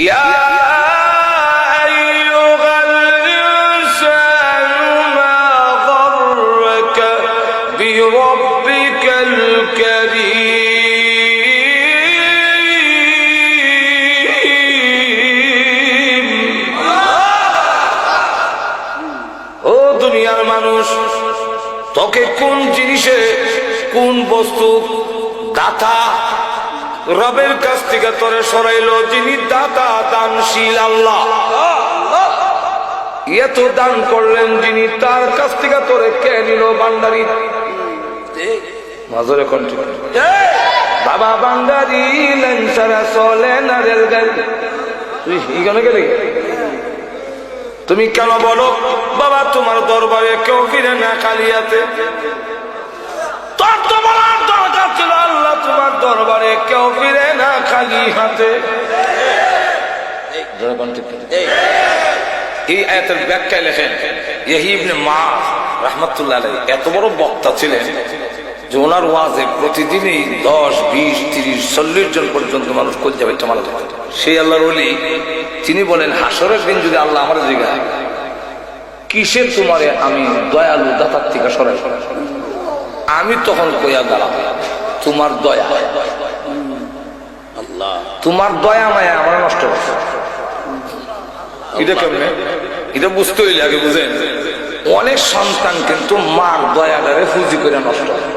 ইয়া আইয়ুহাল ইনসানু মা গররাকা বিরাব্বিকাল কারীম। ও দুনিয়ার মানুষ, তোকে কোন জিনিসে, কোন বস্তু দাতা রবের কাছ থেকে তোরে সরাইলো? যিনি দাতা, দানশীল আল্লাহ। এত দান করলেন যিনি, তার কাছ থেকে তোরে কে নিল? বান্দারি। মাজরে কণ্ঠ বাবা বান্দারি লেন্সারা চলে না রেলগাড়ি। তুই এখানে গেলে তুমি কেন বলো বাবা তোমার দরবারে কেউ ফিরে না খালি হাতে? তোর তো বলার দরকার ছিল আল্লাহ তোমার দরবারে কেউ ফিরে না খালি হাতে। এই আয়াতের ব্যাখ্যায় লেখেন ইয়াহইয়া ইবনে মাআজ রাহমাতুল্লাহ আলাইহি এত বড় বক্তা ছিলেন যে ওনার ওয়াজে প্রতিদিনই 10, 20, 30, 40 জন পর্যন্ত মানুষ কই যাবে তোমার। সেই আল্লাহর ওলি তিনি বলেন, হাসরের দিন যদি আল্লাহ আমার জিজ্ঞাসা কিসের তোমারে আমি দয়ালু দাতার থেকে সরাই, আমি তখন কইয়া গেলাম তোমার দয়া। আল্লাহ তোমার দয়া মায়া আমার নষ্ট করছে। এটা কেমনে? এটা বুঝতে হইলে আগে বুঝেন, অনেক সন্তান কিন্তু মার দয়াটারে ফুজি করে নষ্ট করে।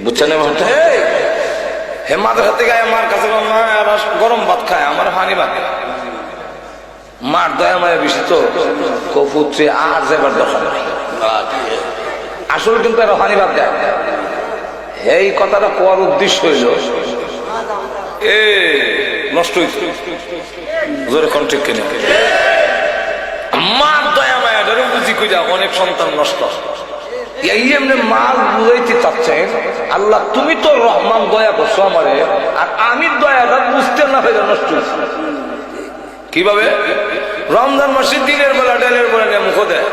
বুঝছেন? হে মাদের হাতে গায়ে মার কাছে গরম ভাত খায়, আমার হানি ভাত। মার দয়া মায়া বেশি তো কপুত্রে আর যাবার দরকার নাই। আসলে কিন্তু এরা হানি ভাত দেয়। এই কথাটা কোয়ার উদ্দেশ্য হইল এ নষ্ট হইত জোরে কণ্ঠে কিনে মার দয়া মায়া ধরে বুঝি কই যা অনেক সন্তান নষ্ট। এই এমনি মাল বুঝাইতে চাচ্ছেন আল্লাহ তুমি তো রহমান দয়া করছো আমারে, আর আমি দয়াটা বুঝতে না হয়ে নষ্ট হয়েছি। কিভাবে? রমজান মাসে দিনের বেলা ডালের বেলা নিয়ে মুখ দেয়,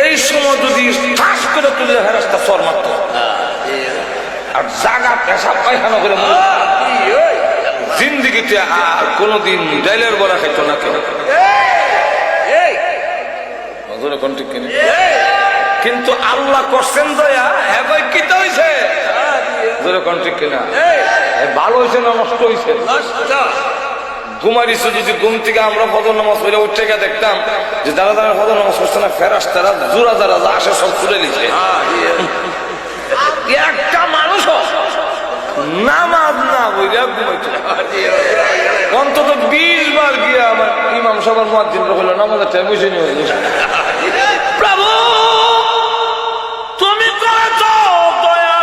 এই সময় যদি ঠাস করে তুলে হেরাস্তা সর মারত আর জাগা পেশাব পায়খানা করে জিন্দিগিতে আর কোনদিন ডালের বলা খাইতো না কেউ। কিন্তু আল্লাহ করছেন দয়া, হ্যাঁ ভাই কিতা হয়েছে? কিনা ভালো হয়েছে না নষ্ট হয়েছে? ঘুমারিছো যদি ঘুম থেকে আমরা ফজর নামাজ পড়ে উঠে গিয়ে দেখতাম যে যারা যারা ফজর নামাজ পড়ছে না ফেরেশতারা জোড়া যারা আসে সব তুলে নিচ্ছে। একটা মানুষ নামাজ না বুঝা ঘুমাইছে অন্তত 20 বার গিয়ে আমার ইমাম সবার মুয়াজ্জিন হলো নামাজের টাইম বুঝে নিয়ে প্রভু তুমি করেছো দয়া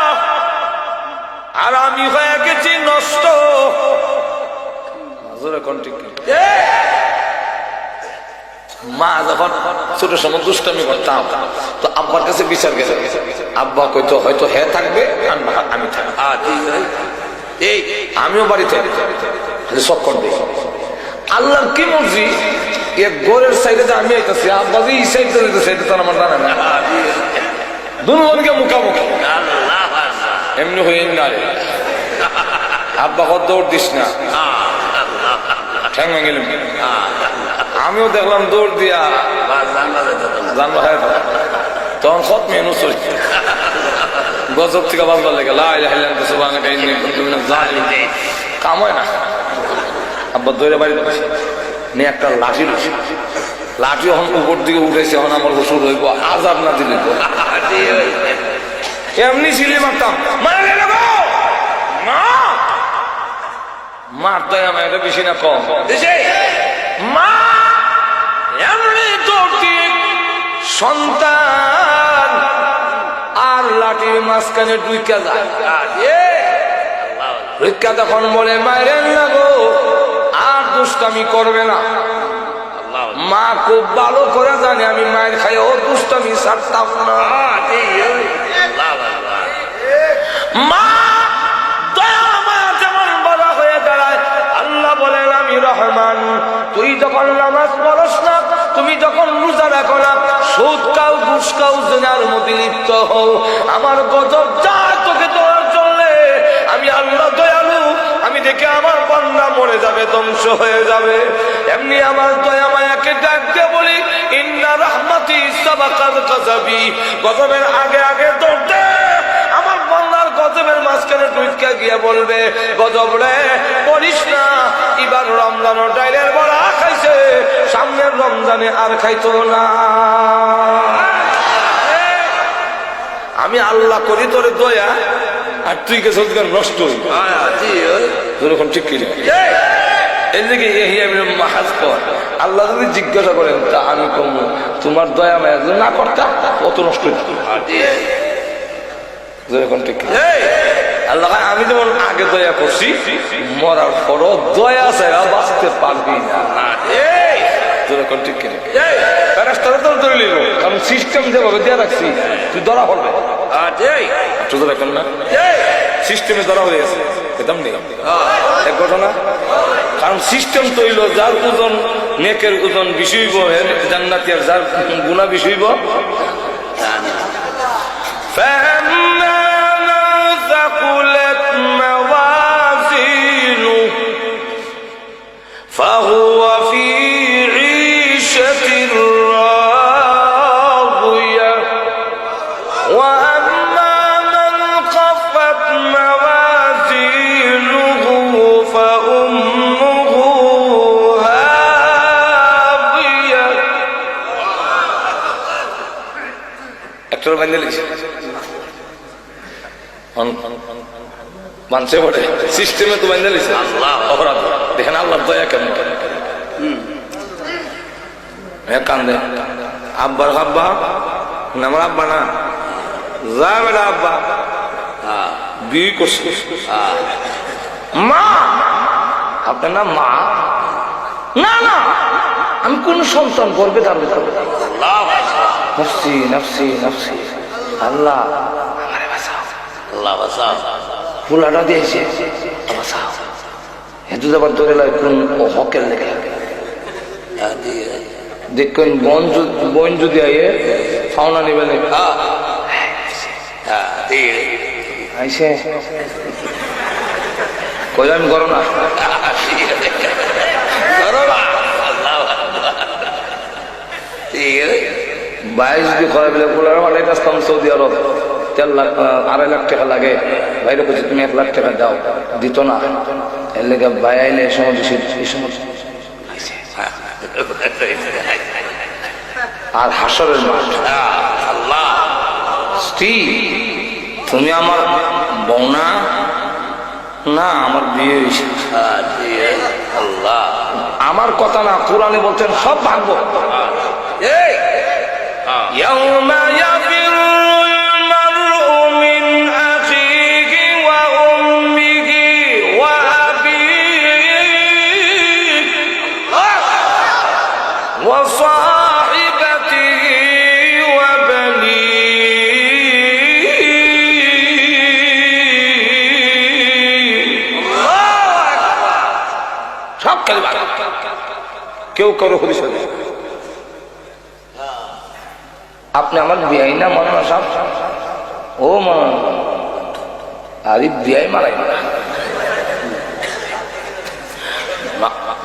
আর আমি হয়ে গেছি নষ্ট। মা যখন ছোট সময় দুষ্টামি করতাম তো আব্বার কাছে বিচার গেছে, আব্বা কইতো হয়তো হে থাকবে আমি থাকবো, আমিও বাড়িতে চক্কর দিই। আল্লাহর কি মর্জি এক গোরের সাইডে যে আমি আইতাছি আব্বা যে এই সাইডে দিতেছে এটা তো আমার জানা না। দুজনকে মুখামুখি এমনি হয়ে না রে আব্বা কত দৌড় দিস না ঠ্যাং গেলাম। আমিও দেখলাম দৌড় দিয়া জানবা হয় তখন সৎ মেনু চলি গজব থেকে বাজবার লেগে কাম হয় না। আব্বা দৌড়ে বাড়ি নিয়ে একটা লাঠি রয়েছে, লাঠি এখন উপর দিকে উঠেছে, এখন আমার ওষুধ হইব আজাব না দিলে এমনি ছিলি মারতাম মার দয়া মায়ের বেশি না কম? মা এমনি দৌড়ি সন্তান আর লাঠির মাঝখানে ডুইকা যায়। রিক্কা তখন বলে মায়ের লাগো আর দুষ্টামি করবে না। মা খুব ভালো করে জানে আমি মায়ের খাই ও দুষ্টামি ছাড়তাম না। মা দয়া মায়া যেমন বলা হয়ে দাঁড়ায় আল্লাহ বলেন আমি রহমান, তুই যখন নামাজ পড়স না, তুমি যখন রোজা রাখো না, সুদ খাও ঘুষ খাও জেনার মধ্যে লিপ্ত হও, আমার গজব যা তোকে দেওয়ার জন্য আমি আল্লাহ দয়ালু, আমি দেখে আমার বান্দা মরে যাবে, ধ্বংস হয়ে যাবে। এমনি আমার দয়া মায়াকে ডাক দিয়ে বলি, ইন্না রাহমাতি সাবাকাত গাযাবি, গজবের আগে আগে দৌড়তে আমার বান্দার গজবের মাঝখানে টুইটকা গিয়ে বলবে, গজব রে বলিস না, এবার রমজানও ডাইলের বড়া খাইছে, সামনের রমজানে আর খাইতো না। আমি আল্লাহ করি তোর দয়া, আর তুই গেছ নষ্ট হই এখন ঠিক কিনা। এদিকে মাহাজ কর, আল্লাহ যদি জিজ্ঞাসা করেন তা আমি কম, তোমার দয়া মায়া যদি না করতাম কত নষ্ট হইত। আল্লাহ আমি যেমন আগে দয়া করছি, মরার পরও দয়া ছাড়া বাঁচতে পারবি না। ঠিক কিনা? ধরে নিল, কারণ সিস্টেম যেভাবে দিয়ে রাখছি তুই ধরা পড়বে না, সিস্টেমে ধরা হয়ে গেছে এক ঘটনা। কারণ সিস্টেম তৈল, যার ওজন নেকের ওজন বেশি হইব জান্নাতি, আর যার গুণা বেশি হইব فهو في عيشة راضية وأما من خفت موازينه فأمه هاوية একটার বাইন্দে লিখছে মানছে বটে, সিস্টেমে তো বাইন্দে লিখছে অপরাধ। দেখেন আল্লাহ দয়া কেমন কান্দে। আব্বার আব্বা না, আমার আব্বা না, যা বেটা আব্বা বিয়ে করছে। মা আপনার নাম মা? না না, আমি কোন সন্তান করবে দাঁড়বে নফসি নফসি নফসি, আল্লাহ আমারে বাঁচাও, আল্লাহ বাঁচাও, ফুলাটা দিয়েছে বাঁচাও। হেতু যাবার ধরে লাগে কোন হকের লেগে দেখবেন বন যদি আইয়ে ফাওনা নিবে আইসে কই আমি করো না, বাইশ যদি খরা বলে বলার অনেক আসতাম সৌদি আরব, 3 লাখ 2.5 লাখ টাকা লাগে, বাইরে বলছি তুমি 1 লাখ টাকা দাও, দিত না। এর লেগে ভাই আইলে এই সময় আর হাসরের মাঠ, আল্লাহ স্ত্রী তুমি আমার বউ না, না আমার বিয়ে হয়েছে, আল্লাহ আমার কথা না, কোরআনে বলছেন সব ভাগবো। কেউ কারো হদিস আপনি আমার বিয়াই না মনে সাহেব, ও মনে আর বিয়াই মারাই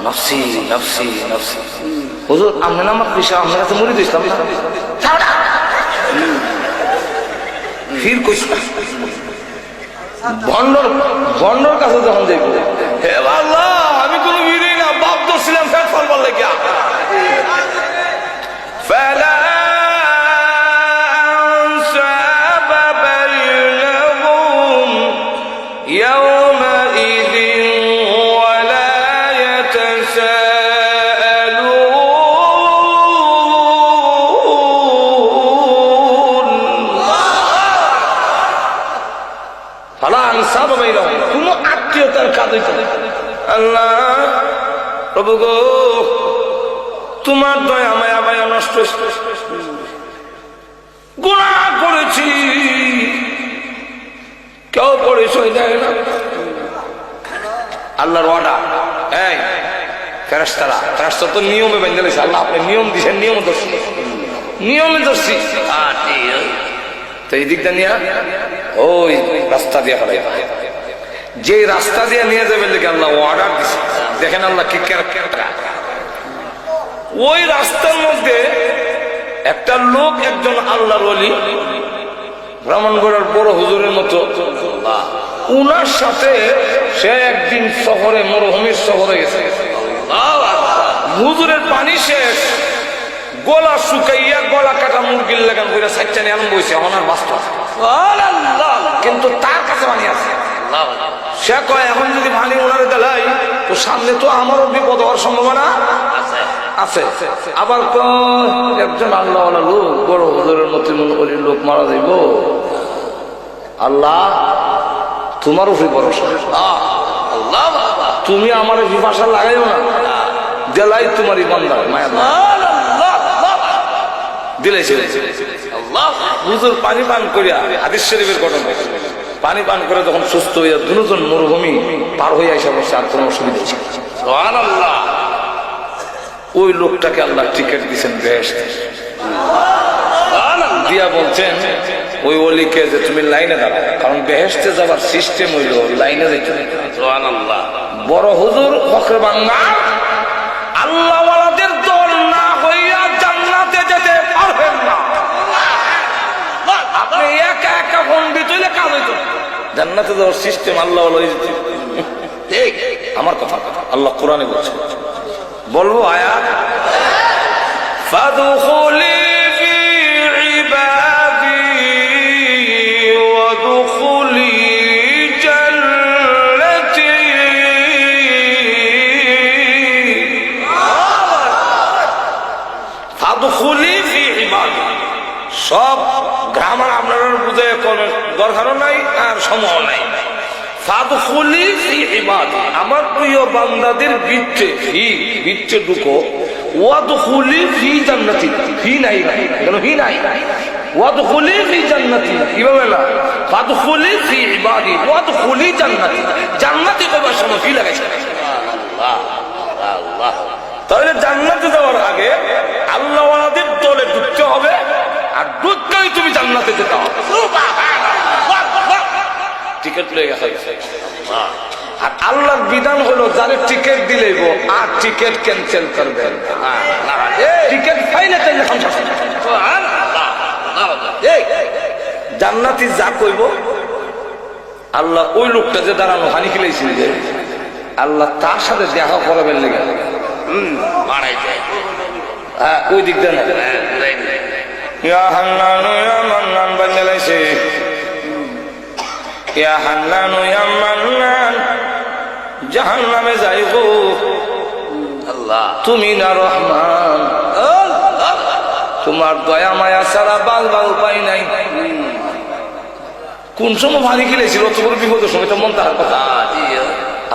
নফসি নফসি নফসি। হুজুর আপনি না আমার পেশা, আপনার কাছে মরি দিয়েছিলাম না, ফির কইস ভন্ডর কাছে যখন যাইব, হে আল্লাহ আমি কোনো বিড়ি না, বাপ ধরছিলাম ফ্যাট ফলবার লেগিয়া। কোন আত্মীয়তার কাজ হইত। আল্লাহ প্রভু গো, তোমার দয়া মায়া মায়া নষ্ট গুনাহ করেছি, কেউ পরিচয় দেয় না। আল্লাহর অর্ডার, এই ফেরেশতারা তো নিয়মে বেঁধে দিয়েছে। আল্লাহ আপনি নিয়ম দিচ্ছেন, নিয়ম ধরছি, নিয়মে ধরছি। তো এই দিকটা নিয়ে ওই রাস্তা দিয়ে ফেলাই যে রাস্তা দিয়ে নিয়ে যাবে লিখে আল্লাহ অর্ডার দিছে। দেখেন আল্লাহ কি ক্যারেক্টার। ওই রাস্তার মধ্যে একটা লোক, একজন আল্লাহর ওলি, ব্রাহ্মণগড়ের বড় হুজুরের মতো, উনার সাথে সে একদিন শহরে, মরুভূমির শহরে গেছে। হুজুরের পানি শেষ, গলা শুকাইয়া গলা কাটা মুরগির লাগান করে সাইডটা নিয়ে আরম্ভ হয়েছে। ওনার বাস্তব, কিন্তু তার কাছে পানি আছে। সে কয় এখন যদি পানি ওনারে দেলাই তো সামনে তো আমারও বিপদ হওয়ার সম্ভাবনা আছে। আবার একজন আল্লাহ লোক, বড় হুজুরের মতো লোক মারা যাইব, আল্লাহ তোমার উপরে ভরসা, তুমি আমার ভাষা লাগাইও না, দেলাই তোমারই বান্দা মায়া দিলাইছে। হুজুর পানি পান করিয়া, হাদিস শরীফের ঘটনা, পানি পান করে যখন সুস্থ হইয়া দুজন মরুভূমি পার হইয়া এসে বসে, আর কোনো অসুবিধা ছিল। ওই লোকটাকে আল্লাহ টিকিট দিচ্ছেন বেহেশতে দিয়া, বলছেন ওই অলিকে যে তুমি লাইনে দাঁড়াও, কারণ বেহেশতে যাবার সিস্টেম হইল লাইনে যেতে। বড় হুজুর ফখরে বাঙ্গাল আল্লাহওয়ালাদের দল না হইয়া জান্নাতে যেতে পারবেন না। আপনি একা একা পণ্ডিত হইলে কাজ হইত, জান্নাতে যাওয়ার সিস্টেম আল্লাহওয়ালা হয়ে যেতে। আমার কথা আল্লাহ কোরআনে বলছে, বলবো আয়াত, ফাদখুলি ফি ইবাদি ওয়াদখুলি জান্নাতি। ফাদখুলি ফি ইবাদি, সব গ্রামার আপনারা বুঝে কোনো দরকারও নাই আর সময় নাই। ফাদখুলি ফি ইবাদি, আমার প্রিয় বান্দাদের ভিতরে, ভিতরে ঢুকো। ওয়াদখুলি ফি জান্নাতি, ফি নাই, কেন ফি নাই? ওয়াদখুলি ফি জান্নাতি, কিভাবে না? ফাদখুলি ফি ইবাদি ওয়াদখুলি জান্নাতি, জান্নাতে কবার সময় ফি লাগাইছে। তাহলে জান্নাতে যাওয়ার আগে আল্লাহওয়ালাদের দলে ঢুকতে হবে, আর ঢুকতেই তুমি জান্নাতে যেতে হবে। টিকিট লেগে গেছে। আর আল্লাহর বিধান হলো যারে টিকিট দিলেইব আর টিকিট ক্যান্সেল করবেন। টিকিট পাইলে তাইলে জান্নাতি যা কইব, আল্লাহ ওই লোকটা যে দাঁড়ানো হানি খেলেছিল যে আল্লাহ তার সাথে দেখা করাবেন লেগে ওই দিক দেন বানাইছে। জাহান্নামে যাইব তুমি না রহমান, তোমার দয়া মায়া ছাড়া বালবা উপায় নাই। কোন সময় ভারী খেলেছিল অত বড় বিপদের সময়, তো মন তাহার কথা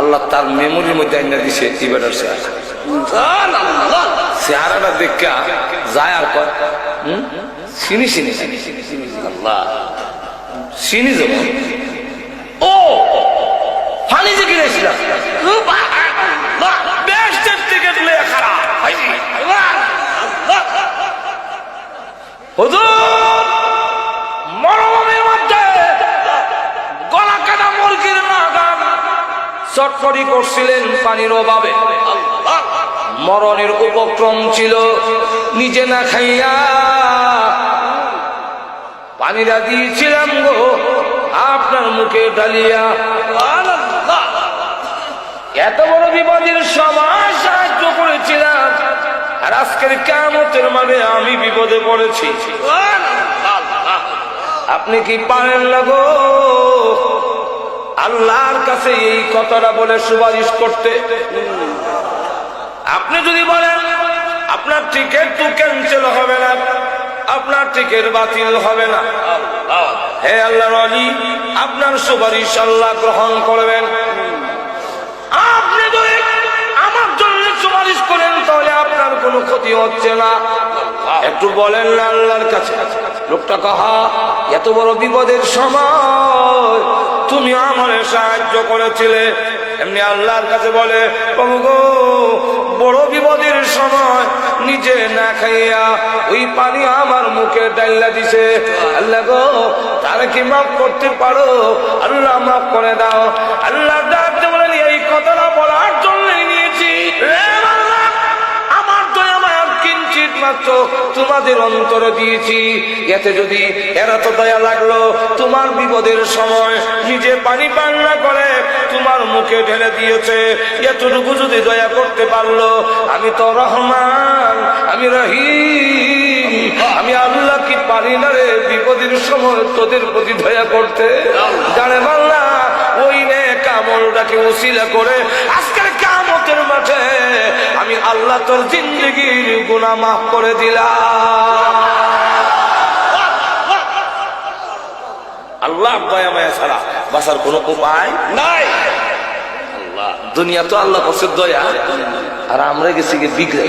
আল্লাহ তার মেমোরির মধ্যে আইনা দিছে। এবারের চেহারাটা দেখা যায় আর কর চিনি যাব। ও ফানি যে কিনেছিলাম টিকিট লিয়ে খারাপ মরুভূমির মধ্যে গলা কাটা মুরগির নাগান চটপটি করছিলেন পানির অভাবে। মরণের উপক্রম ছিল, নিজে না খাইয়া পানিটা দিয়েছিলাম গো আপনার মুখে ঢালিয়া। এত বড় বিপদের সময় সাহায্য করেছিলাম, আর আজকের কিয়ামতের মাঝে আমি বিপদে পড়েছি। আপনি কি পারেন না গো আল্লাহর কাছে এই কথাটা বলে সুপারিশ করতে? আপনি যদি বলেন আপনার টিকিট তো ক্যান্সেল হবে না, আপনার টিকিট বাতিল হবে না, হে আল্লাহর ওলি আপনার সুপারিশ আল্লাহ গ্রহণ করবেন। আপনি যদি আমার জন্য সুপারিশ করেন তাহলে আপনার কোনো ক্ষতি হচ্ছে না। একটু বলেন না আল্লাহর কাছে। লোকটা কাহা এত বড় বিপদের সময় তুমি আমারে সাহায্য করেছিলে, এমনি আল্লাহর কাছে বলে প্রভু গো বড় বিপদের সময় নিজে না খাইয়া ওই পানি আমার মুখে ডাইলা দিছে। আল্লাহ গো, তারা কি মাফ করতে পারো? আল্লাহ মাফ করে দাও। আল্লাহ ডাকতে বলেন, এই কথাটা বলার জন্যই নিয়েছি। আমার দয়া মায়া কিঞ্চিত মাত্র তোমাদের অন্তরে দিয়েছি, এতে যদি এরা তো দয়া লাগলো তোমার বিপদের সময় নিজে পানি পান না করে তোমার মুখে ঢেলে দিয়েছে, এতটুকু যদি দয়া করতে পারলো, আমি তো রহমান, আমি রহিম, আমি আল্লাহ কি পারি না রে বিপদের সময় তোদের প্রতি দয়া করতে? জানে বাংলা, ওই নেক আমলটাকে উসিলা করে আজকের কিয়ামতের মাঠে আমি আল্লাহ তোর জিন্দেগির গুনাহ মাফ করে দিলাম। আল্লাহ দয়া মায়া ছাড়া বাঁচার কোনো উপায় নাই। দুনিয়া তো আল্লাহ করছে দয়া, আর আমরা গেছি বিগড়ে।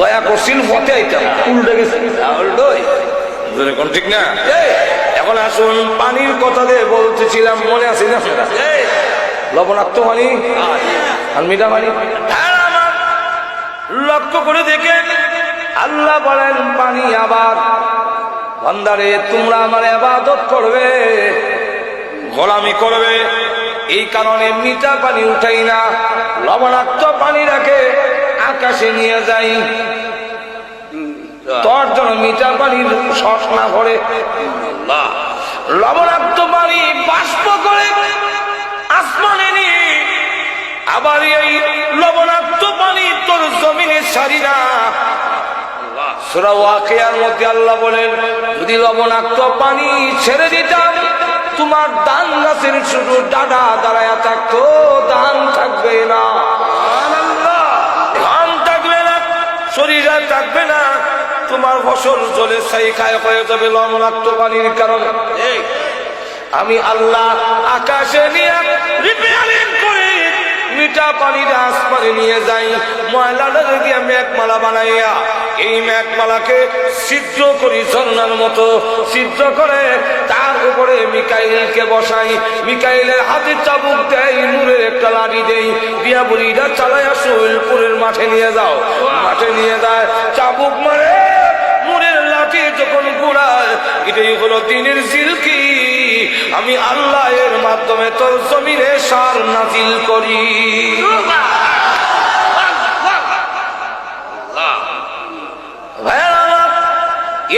দয়া করছিল পথে আইতাম, উল্টে গেছি ঠিক না? এখন আসুন পানির কথা দিয়ে বলতেছিলাম, মনে আছে না? লবণাক্ত পানি আর মিঠা পানি আমার লক্ষ্য করে দেখে আল্লাহ বলেন, পানি আবার বান্দারে তোমরা আমার ইবাদত করবে, গোলামি করবে, এই কারণে মিঠা পানি উঠাই না, লবণাক্ত পানি রাখে আকাশে নিয়ে যাই, তোর জন্য মিঠা পানির শখ না করে লবণাক্ত পানি বাষ্প করে আসমানে নিয়ে আবার এই লবণাক্ত পানি তোর জমিনে ছাড়ি না। সূরা ওয়াকিয়ার মধ্যে আল্লাহ বলেন, যদি লবণাক্ত পানি ছেড়ে দিতাম তোমার ধান গাছের শুধু ডাডা দাঁড়ায়া থাকতো, ধান থাকবে না, ধান থাকবে না, শরীর থাকবে না, তোমার ফসল জলে ছাই খায় হয়ে যাবে লবণাক্ত পানির কারণে। আমি আল্লাহ আকাশে নিয়ে রিপেয়ারিং করি, মিঠা পানির আসমানে নিয়ে যাই, ময়লাটা দিয়ে মেঘমালা বানাইয়া এই মেঘমালাকে ছিদ্র করি, ঝর্ণার মতো ছিদ্র করে তার উপরে মিকাইলকে বসাই, মিকাইলের হাতে চাবুক দেয়, নূরের একটা লাঠি দেই, দিয়া বলিটা চালাইয়া সোহেলপুরের মাঠে নিয়ে যাও, মাঠে নিয়ে যায়, চাবুক মারে, নূরের লাঠি যখন ঘুরায়, এটাই হলো দিনের জিলকি। আমি আল্লাহ এর মাধ্যমে তোর জমিনে সার নাজিল করি।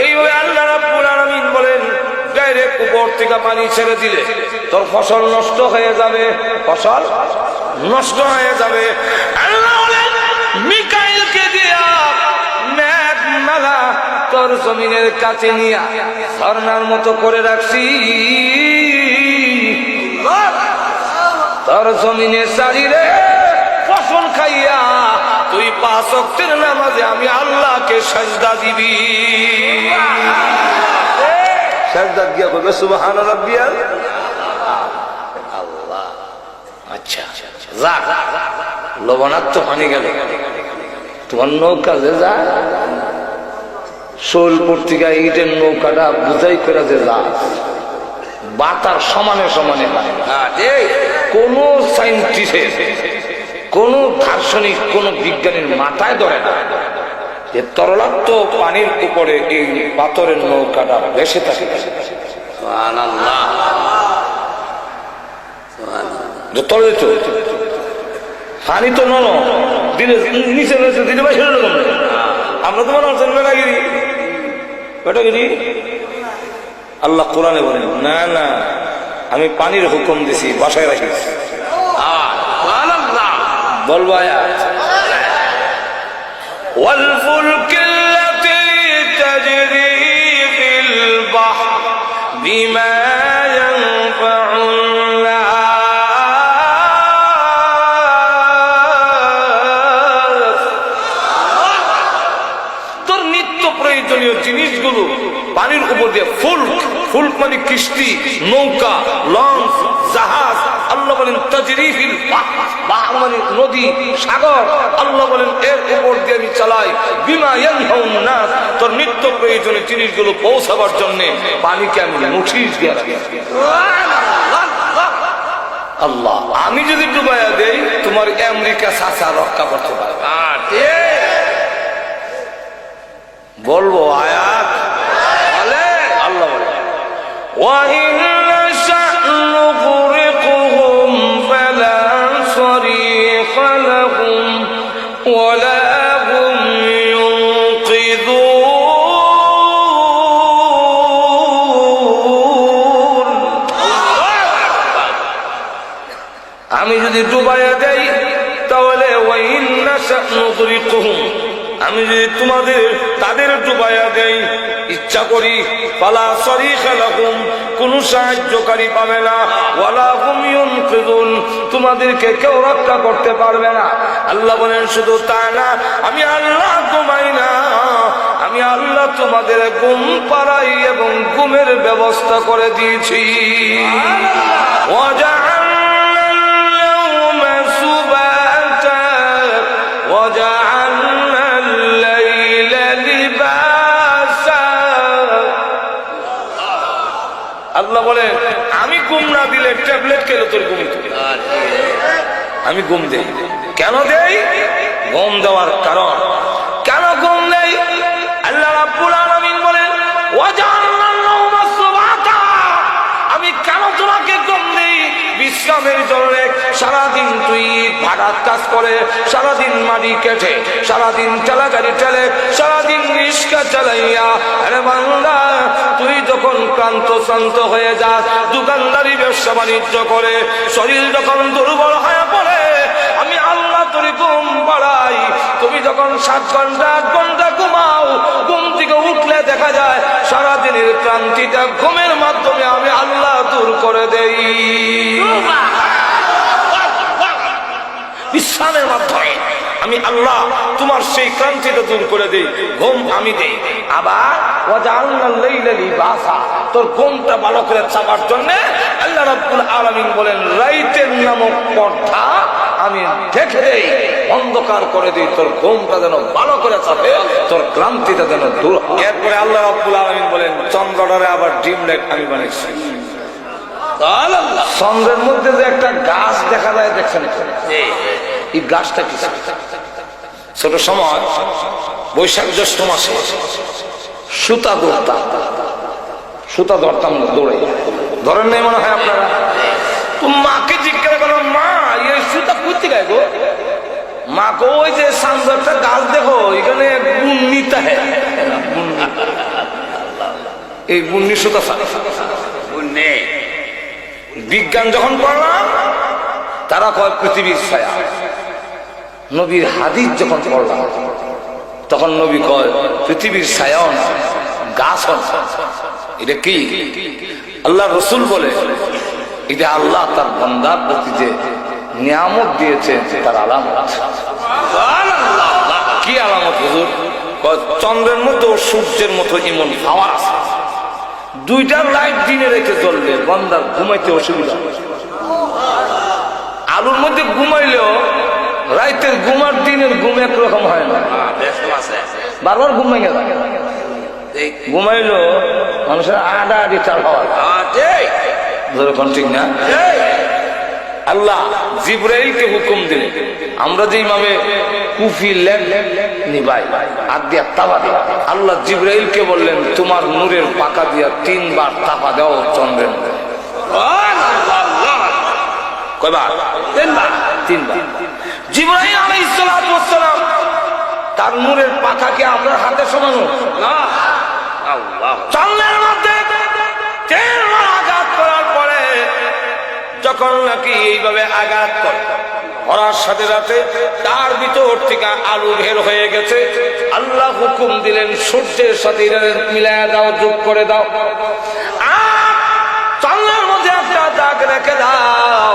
এইভাবে আল্লাহ রাব্বুল আলামিন বলেন, ডাইরেক্ট উপর থেকে পানি ছেড়ে দিলে তোর ফসল নষ্ট হয়ে যাবে, ফসল নষ্ট হয়ে যাবে। আল্লাহ বলেন, মিকাইলকে দিয়া মেঘমালা তোর জমিনের কাছে নিয়ে ঝর্ণার মতো করে রাখছি, তোর জমিনে চারিরে ফসল খাইয়া তুই 5 ওয়াক্তের নামাজে আমি আল্লাহকে সাজদা দিবি। সাজদা দিয়া কইবে সুবহান রাব্বিয়াল আল্লাহ। আচ্ছা যা, লবণাক্ত পানি গেল, তোমার নৌকা যে যা সোলপুর থেকে ইটের নৌকাটা বুঝাই করে যে যা বাতার সমানে সমানে, কোন সাইন্টিস্টের, কোন দার্শনিক, কোন বিজ্ঞানীর মাথায় ধরে না যে তরলাক্ত পানির উপরে এই পাথরের নৌকাটা ভেসে থাকে। পানি তো নন দিলে নিচে রয়েছে, দিলে ভাই সেরকম আমরা তো মনে হচ্ছেন বেটাগিরি, বেটাগিরি। আল্লাহ কোরআনে বলেন, না না, আমি পানির হুকুম দিছি, বাসায় রাখি। বলবো আয়াত, والفلك التي تجري في البحر بما ينفع الناس। তোর নিত্য প্রয়োজনীয় জিনিসগুলো পানির উপর দিয়ে ফুলক মানে কিস্তি, নৌকা, লঞ্চ, জাহাজ, আল্লাহ বলেন তাজরি ফিল বাহর মানে নদী, সাগর, আল্লাহ বলেন এর উপর দিয়ে আমি চালাই, বিমা ইয়ানফাউন নাস, তোর নিত্য প্রয়োজনীয় জিনিসগুলো পৌঁছাবার জন্য পানিকে আমি মুঠিয়ে দিয়ে রাখি। আল্লাহ আমি যদি ডুবাইয়া দেই তোমার আমেরিকা চাচা রক্ষা করতে পারবে। বলবো আয়াত আল্লাহ বলে وَإِنْ نَشَأْ نُغْرِقْهُمْ فَلَا صَرِيخَ لَهُمْ وَلَا هُمْ يُنْقِذُونَ। আমি যদি ডুবাইয়া দেই তাহলে وَإِنْ نَشَأْ نُغْرِقْهُمْ, আমি যদি তাদের ডুবাইয়া দেই ইচ্ছা করি, ফালা সরিখা লাহুম, কোন সাহায্যকারী পাবে না, ওয়ালা হুম ইউনকিযুন, তোমাদেরকে কেউ রক্ষা করতে পারবে না। আল্লাহ বলেন শুধু তা না, আমি আল্লাহ ঘুমাই না, আমি আল্লাহ তোমাদের ঘুম পাড়াই এবং ঘুমের ব্যবস্থা করে দিয়েছি। আল্লাহ বলে আমি ঘুম না দিলে ট্যাবলেট খেলে তোর ঘুম, আমি ঘুম দেই। কেন দেই? ঘুম দেওয়ার কারণ, কেন ঘুম দেই? আল্লাহ রাব্বুল আলামিন বলেন আমি কেন তোমাকে ঘুম দেই? বিশ্রামের জন্য। সারাদিন তুই ভাড়ার কাজ করে, সারাদিন মাটি কেটে, সারাদিন চালাগাড়ি চালে, সারাদিন রিস্কা চালাইয়া, আরে বান্দা তুই যখন ক্লান্ত শান্ত হয়ে যাস, দোকানদারি ব্যবসা বাণিজ্য করে শরীর যখন দুর্বল হয়ে পড়ে, আমি আল্লাহ তোর ঘুম বাড়াই। তুমি যখন 7 ঘন্টা 8 ঘন্টা ঘুমাও, ঘুম থেকে উঠলে দেখা যায় সারাদিনের ক্লান্তিটা ঘুমের মাধ্যমে আমি আল্লাহ দূর করে দেই, বিশ্রামের মাধ্যমে আমি আল্লাহ তোমার সেই ক্লান্তিটা দূর করে দেই, ঘুম আমি দেই। আবার ওয়াজআলনাল লাইলা লিবাসা, তোর ঘুমটা ভালো করে চাপার জন্য আল্লাহ রাব্বুল আলামিন বলেন রাইতের নামক পর্দা আমি ঢেকে দেই, অন্ধকার করে দিই, তোর ঘুমটা যেন ভালো করে চাপে, তোর ক্লান্তিটা যেন দূর। এরপরে আল্লাহ রাব্বুল আলামিন বলেন চন্দ্রটারে আবার ডিম লাইট আমি বানাইছি। চন্দ্রের মধ্যে যে একটা গাছ দেখা যায়, দেখছেন এই গাছটা কি? ছোট সময় বৈশাখ জ্যৈষ্ঠ মাসে সুতা ধরতাম দৌড়ে, ধরেন নাই মনে হয় আপনারা? তো মাকে জিজ্ঞাসা করো, মা এই সুতা করতে গায় গো? মা গো ওই যে সামনে একটা গাছ দেখো, এখানে বুন্নিটা হ্যাঁ, এই বুন্নি সুতা বুন্নি। বিজ্ঞান যখন পড়লাম তারা কয় পৃথিবীর ছায়া। নবীর হাদিস যখন পড়লাম তখন নবী কয় পৃথিবীর ছায়াও না, গাছ। এটা কি? আল্লাহ রসুল বলে এটা আল্লাহ তার বান্দার প্রতি যে নিয়ামত দিয়েছে তার আলামত। কি আলামত হুজুর? চন্দ্রের মধ্যে ও সূর্যের মতো এমন হাওয়া আছে, 2টা লাইট দিনে রেখে চললে বান্দার ঘুমাইতে অসুবিধা। আলুর মধ্যে ঘুমাইলেও রাইতের ঘুম আর দিনের ঘুম একরকম হয় না, বারবার ঘুমাই গেল। ঘুমাইলো মানুষের আডাআডি চাল হওয়া, ঠিক না? আল্লাহ জিবরাইলকে হুকুম দিলেন, আমরা যে ইমামে কুফি নিবাই আর দিয়া তাবা দিয়া, আল্লাহ জিবরাইলকে বললেন তোমার নূরের পাকা দিয়া 3 বার তাপা দাও চন্দ্রের। কয়বার? 3 বার। জিবরাইল আলাইহিস সালাতু ওয়াস সালাম তার নূরের পাখাকে আমরা হাতে সমানো না, আল্লাহ চন্দ্রের মধ্যে 3 বার আঘাত করার পরে যখন নাকি এইভাবে আঘাত করার সাথে সাথে তার ভিতর থেকে আলু বের হয়ে গেছে। আল্লাহ হুকুম দিলেন সূর্যের সাথে মিলায়া দাও, যোগ করে দাও, আর চন্দ্রের মধ্যে একটা দাগ রেখে দাও।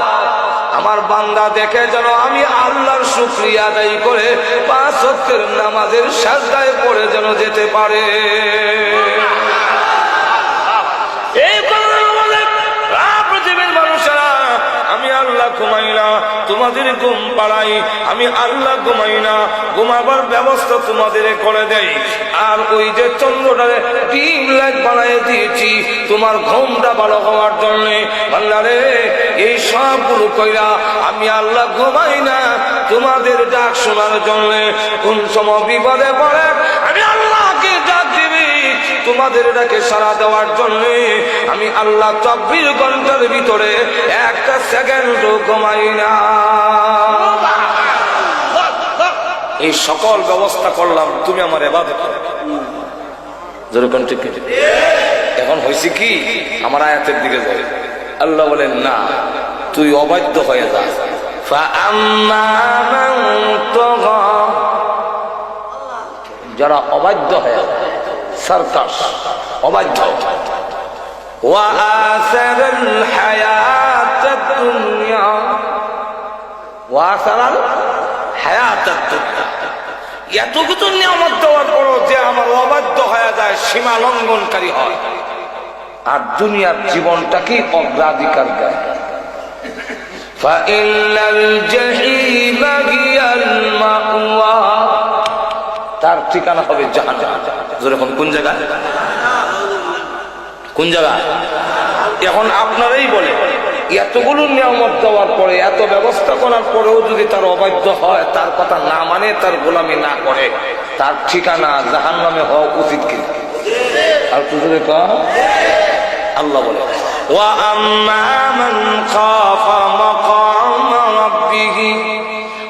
আমার বান্দা দেখে যেন আমি আল্লাহর শুকরিয়া আদায় করে 5 ওয়াক্তের নামাজের সাজদায় পড়ে যেন যেতে পারে। এই পৃথিবীর মানুষেরা, আমি আল্লাহ ঘুমাই না, তোমাদের ঘুম পাড়াই, আমি আল্লাহ ঘুমাই না, ঘুমাবার ব্যবস্থা তোমাদের করে দেই। আর ওই যে চন্দ্রটারে ডিম লাইট বানাই দিয়েছি তোমার ঘুমটা ভালো হওয়ার জন্য। আল্লাহ রে, এই সবগুলো কইরা আমি আল্লাহ ঘুমাই না তোমাদের ডাক শোনার জন্য। কোন সময় বিপদে পড়ে আমি আল্লাহকে ডাক দিবি তোমাদের ডাকে সাড়া দেওয়ার জন্য। আমি আল্লাহ 24 ঘন্টার ভিতরে একটা সেকেন্ডও ঘুমাই না। এই সকল ব্যবস্থা করলাম, তুমি আমার ইবাদত করো। যেরকম ঠিক এখন হয়েছে কি, আমার আয়াতের দিকে যাই। আল্লাহ বলেন না, তুই অবাধ্য হয়ে যা। যারা অবাধ্য হয়ে সার্কাস অবাধ্য, এতটুকু নিয়ামত দেওয়ার পরও যে আমার অবাধ্য হয়ে যায়, সীমা লঙ্ঘনকারী হয়, আর দুনিয়ার জীবনটাকে অগ্রাধিকার দেয়। তার ঠিকানা হবে জাহান্নাম। যেরকম কোন জায়গায়, কোন জায়গায়? এখন আপনারাই বলে, এতগুলো নিয়ামত দেওয়ার পরে, এত ব্যবস্থা করার পরেও যদি তার অবাধ্য হয়, তার কথা না মানে, তার গোলামি না করে, তার ঠিকানা জাহান্নামে হওয়া উচিত কি? আর তুই কহ, আল্লাহ বলে ওয়া আম্মা মান খাফা মাকাম রাব্বিহি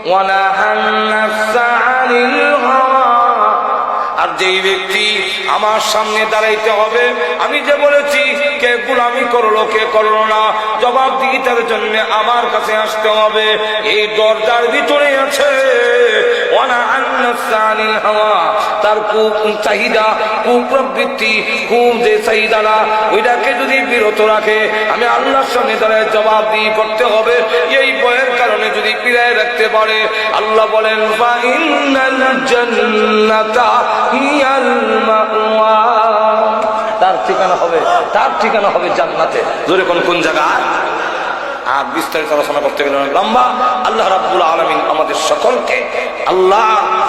ওয়া নাহান নাফসা আনিল হাওয়া। আর যেই ব্যক্তি আমার সামনে দাঁড়াইতে হবে, আমি যে বলেছি কে গোলামি করলো কে করলো না, জবাব দিতে জন্য আমার কাছে আসতে হবে, এই দরজার ভিতরে আছে তার চাহিদা, কুপ্রবৃত্তি, খুব যে চাহিদাটা, ওইটাকে যদি বিরত রাখে, আমি আল্লাহর সামনে দাঁড়ায় জবাব দিয়ে করতে হবে। এই ভয়ের কারণে যদি পিরায় রাখতে পারে, আল্লাহ বলেন তার ঠিকানা হবে, তার ঠিকানা হবে জান্নাতে। জোরে কোন জায়গায়? আর বিস্তারিত আলোচনা করতে গেলে অনেক লম্বা। আল্লাহ রাব্বুল আলামিন আমাদের সকলকে আল্লাহ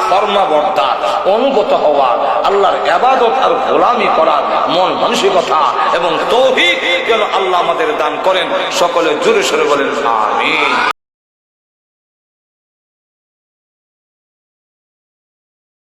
ফরমাবর্তার, অনুগত হওয়ার, আল্লাহর ইবাদত আর গোলামি করার মন মানসিকতা এবং তৌফিক যেন আল্লাহ আমাদের দান করেন। সকলে জোরে সোরে বলেন আমিন।